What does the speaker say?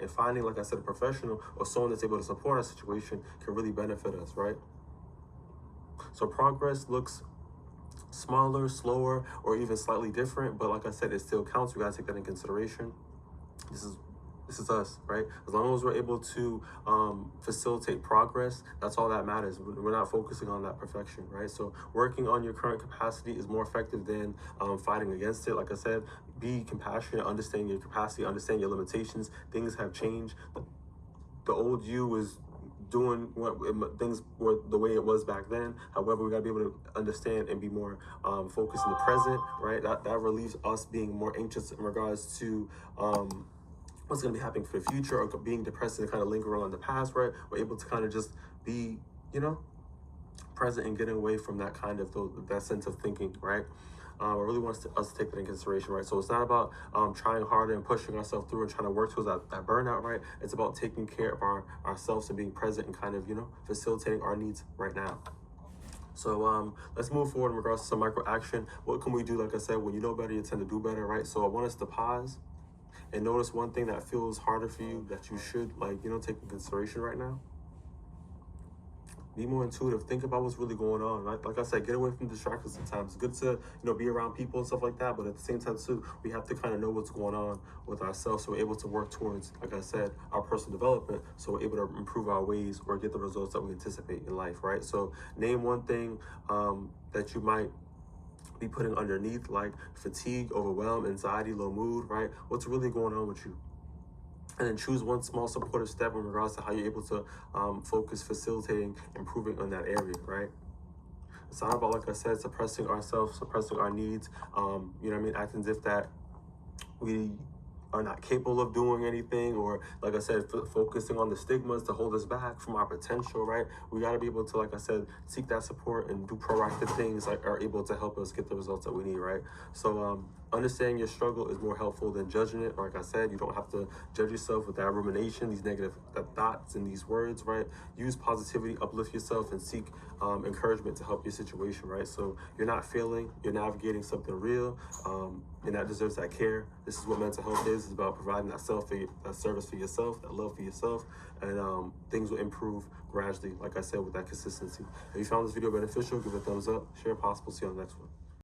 And finding, like I said, a professional or someone that's able to support our situation can really benefit us, right? So progress looks smaller, slower, or even slightly different, but like I said, it still counts. We gotta take that in consideration. This is us, right? As long as we're able to facilitate progress, that's all that matters. We're not focusing on that perfection, right? So working on your current capacity is more effective than fighting against it. Like I said, be compassionate, understand your capacity, understand your limitations. Things have changed. The old you is doing what things were the way it was back then. However, we gotta be able to understand and be more focused in the present, right? That relieves us being more anxious in regards to what's going to be happening for the future, or being depressed and kind of lingering on the past, right? We're able to kind of just be, present and getting away from that kind of that sense of thinking, right? I really want us to take that in consideration, right? So it's not about trying harder and pushing ourselves through and trying to work towards that burnout, right? It's about taking care of ourselves and being present and kind of, facilitating our needs right now. So let's move forward in regards to some micro action. What can we do? Like I said, when you know better, you tend to do better, right? So I want us to pause and notice one thing that feels harder for you that you should take in consideration right now. Be more intuitive. Think about what's really going on. Right? Like I said, get away from distractions sometimes. It's good to be around people and stuff like that, but at the same time too, we have to kind of know what's going on with ourselves, so we're able to work towards, like I said, our personal development, so we're able to improve our ways or get the results that we anticipate in life, right? So name one thing that you might be putting underneath, like fatigue, overwhelm, anxiety, low mood, right? What's really going on with you? And then choose one small supportive step in regards to how you're able to focus, facilitating, improving on that area, right? It's not about, like I said, suppressing ourselves, suppressing our needs, acting as if that we are not capable of doing anything, or like I said, focusing on the stigmas to hold us back from our potential, right? We got to be able to, like I said, seek that support and do proactive things that are able to help us get the results that we need, right? So understanding your struggle is more helpful than judging it. Like I said, you don't have to judge yourself with that rumination, these negative thoughts and these words, right? Use positivity, uplift yourself, and seek encouragement to help your situation, right? So you're not failing, you're navigating something real, and that deserves that care. This is what mental health is. It's about providing that service for yourself, that love for yourself, and things will improve gradually, like I said, with that consistency. If you found this video beneficial, give it a thumbs up, share if possible, see you on the next one.